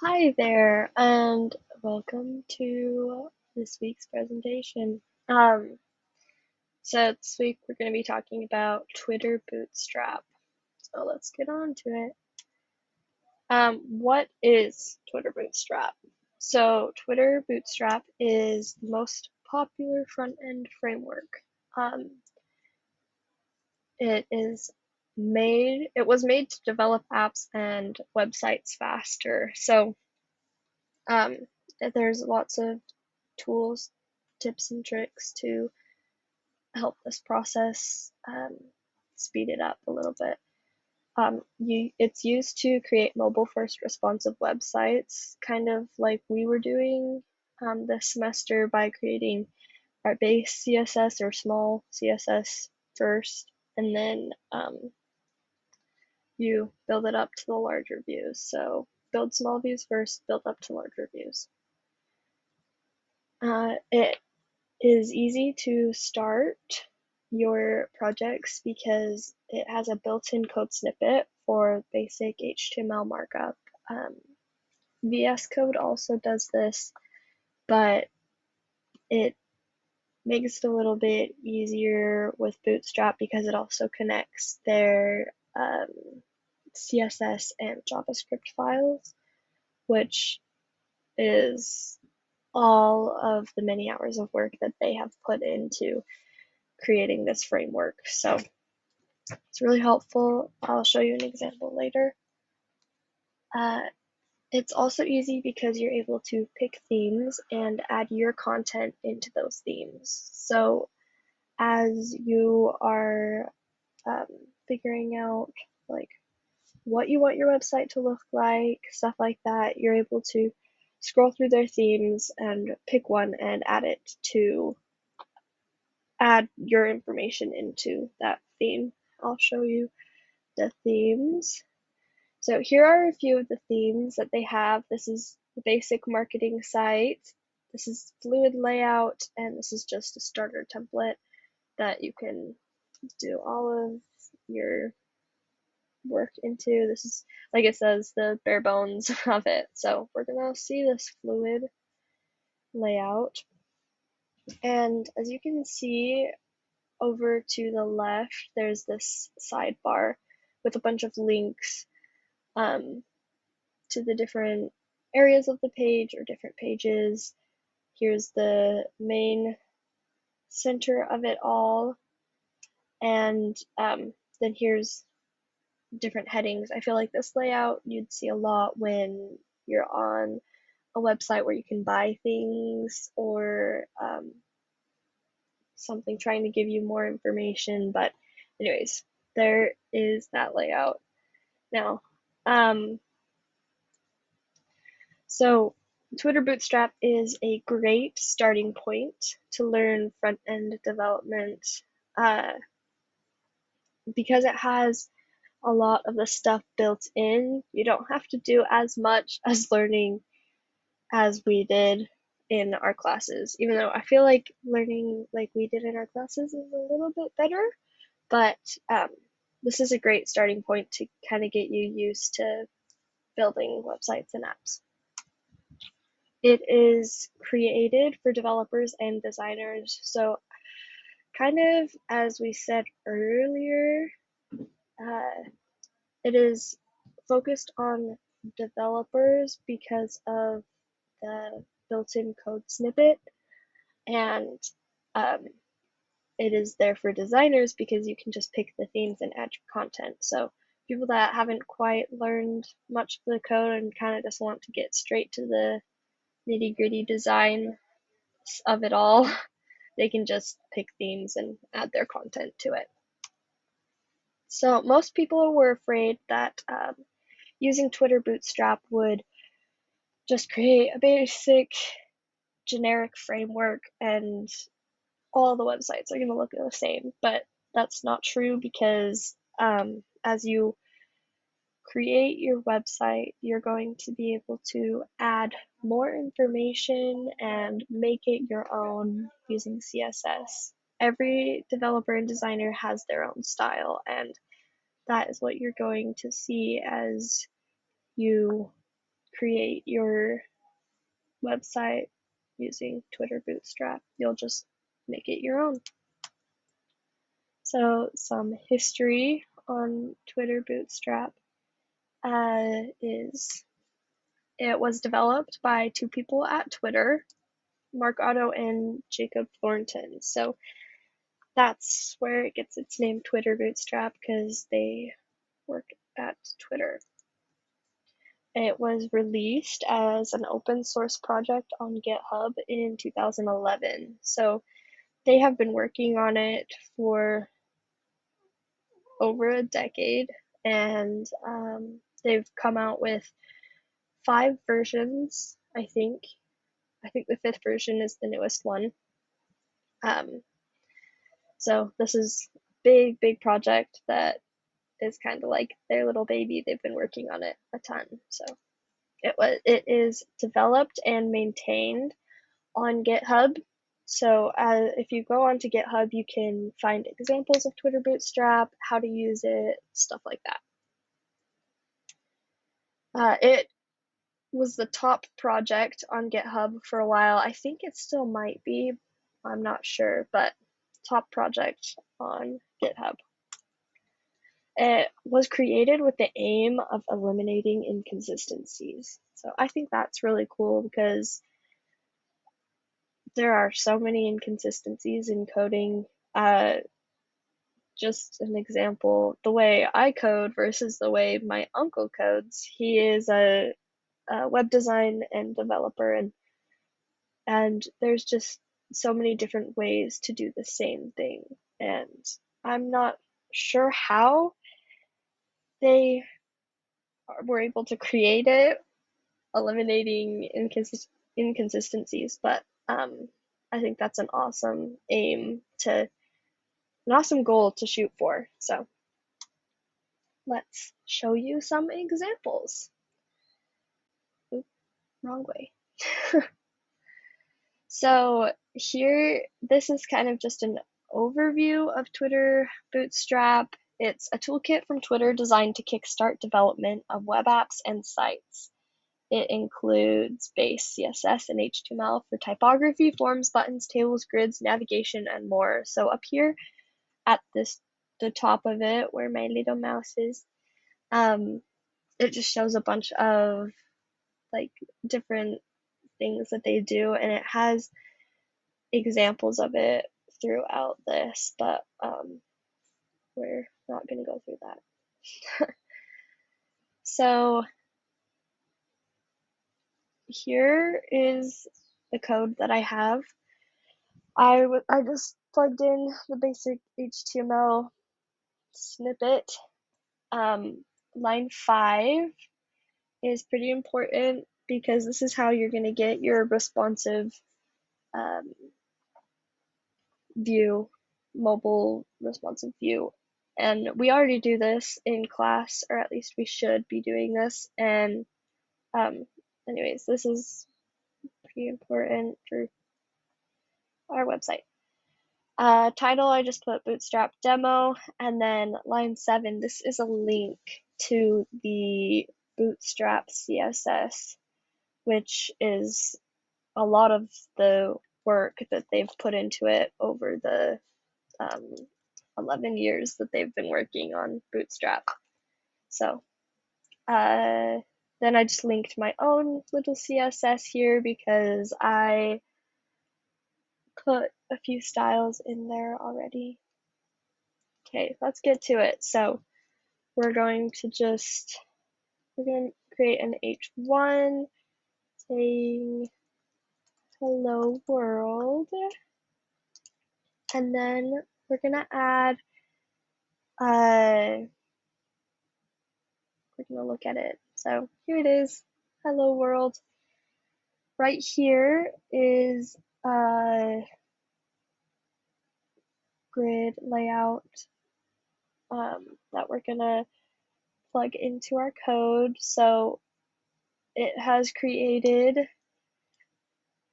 Hi there, and welcome to this week's presentation. Um, so this week we're going to be talking about Twitter Bootstrap. So let's get on to it. What is Twitter Bootstrap? So Twitter Bootstrap is the most popular front-end framework. Um, it was made to develop apps and websites faster. So um, there's lots of tools, tips, and tricks to help this process speed it up a little bit. It's used to create mobile first responsive websites, kind of like we were doing this semester by creating our base CSS or small CSS first, and then you build it up to the larger views. So build small views first, build up to larger views. It is easy to start your projects because it has a built-in code snippet for basic HTML markup. VS Code also does this, but it makes it a little bit easier with Bootstrap because it also connects their CSS and JavaScript files, which is all of the many hours of work that they have put into creating this framework. So it's really helpful. I'll show you an example later. It's also easy because you're able to pick themes and add your content into those themes. So as you are um, figuring out like what you want your website to look like, stuff like that, you're able to scroll through their themes and pick one and add your information into that theme. I'll show you the themes. So here are a few of the themes that they have. This is the basic marketing site. This is fluid layout, and this is just a starter template that you can do all of your work into. This is, like it says, the bare bones of it. So we're gonna see this fluid layout. And as you can see over to the left, there's this sidebar with a bunch of links um, to the different areas of the page or different pages. Here's the main center of it all, and then here's different headings. I feel like this layout you'd see a lot when you're on a website where you can buy things or something trying to give you more information. But anyways, there is that layout. Now, so Twitter Bootstrap is a great starting point to learn front-end development uh, because it has a lot of the stuff built in. You don't have to do as much as learning as we did in our classes, even though I feel like learning like we did in our classes is a little bit better, but this is a great starting point to kind of get you used to building websites and apps. It is created for developers and designers. So kind of as we said earlier, uh, it is focused on developers because of the built-in code snippet, and um, it is there for designers because you can just pick the themes and add your content. So people that haven't quite learned much of the code and kind of just want to get straight to the nitty-gritty design of it all, they can just pick themes and add their content to it. So most people were afraid that using Twitter Bootstrap would just create a basic generic framework and all the websites are going to look the same, but that's not true because as you create your website, you're going to be able to add more information and make it your own using CSS. Every developer and designer has their own style, and that is what you're going to see as you create your website using Twitter Bootstrap. You'll just make it your own. So some history on Twitter Bootstrap is it was developed by two people at Twitter, Mark Otto and Jacob Thornton. So that's where it gets its name, Twitter Bootstrap, because they work at Twitter. It was released as an open source project on GitHub in 2011. So they have been working on it for over a decade, and they've come out with 5 versions, I think. I think the 5th version is the newest one. So this is a big project that is kind of like their little baby. They've been working on it a ton. So it is developed and maintained on GitHub. So if you go onto GitHub, you can find examples of Twitter Bootstrap, how to use it, stuff like that. It was the top project on GitHub for a while. I think it still might be. I'm not sure, but top project on GitHub. It was created with the aim of eliminating inconsistencies. So I think that's really cool because there are so many inconsistencies in coding. Just an example, the way I code versus the way my uncle codes. He is a web design and developer, and there's just so many different ways to do the same thing. And I'm not sure how they were able to create it, eliminating inconsistencies, but I think that's an awesome an awesome goal to shoot for. So let's show you some examples. Oop, wrong way. So here, this is kind of just an overview of Twitter Bootstrap. It's a toolkit from Twitter designed to kickstart development of web apps and sites. It includes base CSS and HTML for typography, forms, buttons, tables, grids, navigation, and more. So up here at the top of it, where my little mouse is, it just shows a bunch of like different things that they do, and it has examples of it throughout this, but we're not going to go through that. So here is the code that I have. I just plugged in the basic HTML snippet. Line 5 is pretty important because this is how you're going to get your responsive view, mobile responsive view. And we already do this in class, or at least we should be doing this. And anyways, this is pretty important for our website. Title, I just put Bootstrap demo, and then line 7, this is a link to the Bootstrap CSS, which is a lot of the work that they've put into it over the 11 years that they've been working on Bootstrap. So then I just linked my own little CSS here because I put a few styles in there already. Okay, let's get to it. So we're going to create an H1 saying hello world, and then we're gonna add we're gonna look at it. So here it is, hello world. Right here is grid layout that we're gonna plug into our code. So it has created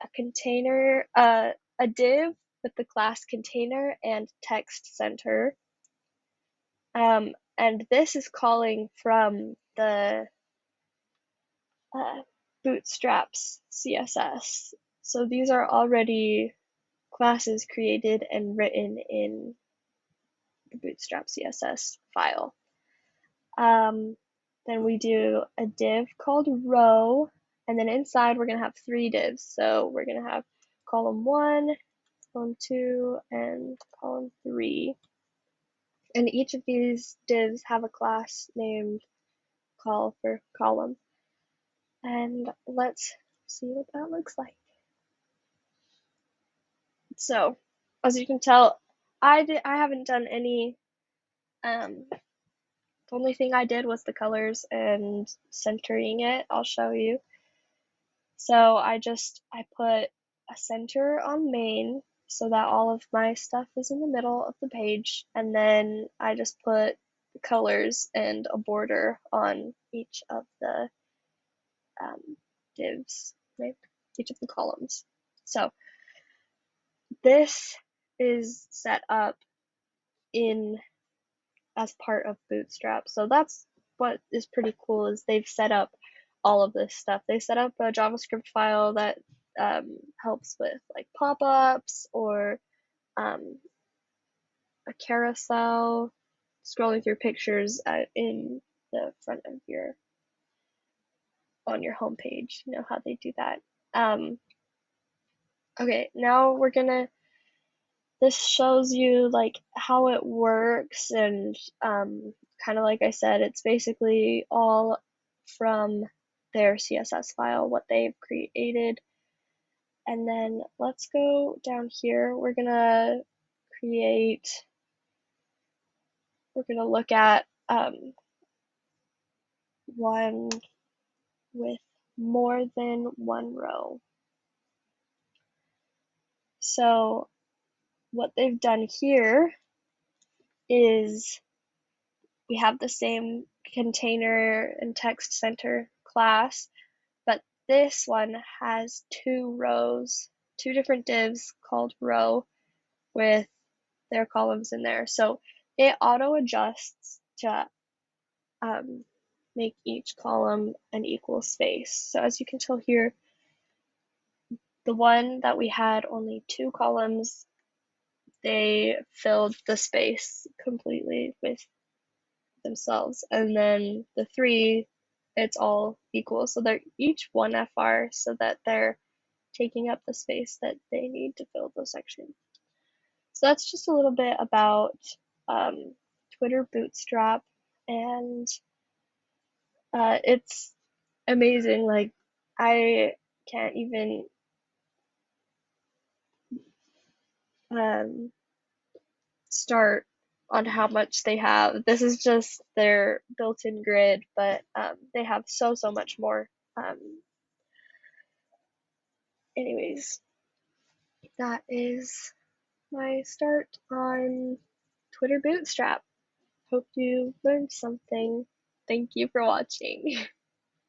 a container, a div with the class container and text center. And this is calling from the uh, Bootstrap's CSS. So these are already classes created and written in the Bootstrap CSS file. Then we do a div called row, and then inside we're going to have 3 divs. So we're going to have column 1, column 2, and column 3. And each of these divs have a class named call for column. And let's see what that looks like. So, as you can tell, I haven't done any, the only thing I did was the colors and centering it. I'll show you. So I put a center on main so that all of my stuff is in the middle of the page, and then I just put the colors and a border on each of the divs, right? Each of the columns. So this is set up in as part of Bootstrap. So that's what is pretty cool is they've set up all of this stuff. They set up a JavaScript file that helps with like pop-ups or a carousel, scrolling through pictures in the front of on your home page. You know how they do that. Okay, now this shows you like how it works, and kind of like I said, it's basically all from their CSS file, what they've created. And then let's go down here. We're gonna look at one with more than one row. So what they've done here is we have the same container and text center class, but this one has 2 rows, 2 different divs called row with their columns in there. So it auto adjusts to make each column an equal space. So as you can tell here, the one that we had only 2 columns, they filled the space completely with themselves. And then the 3, it's all equal. So they're each 1 FR so that they're taking up the space that they need to fill those sections. So that's just a little bit about Twitter Bootstrap, and it's amazing. Like, I can't even start on how much they have. This is just their built-in grid, but they have so much more. Anyways, that is my start on Twitter Bootstrap. Hope you learned something. Thank you for watching.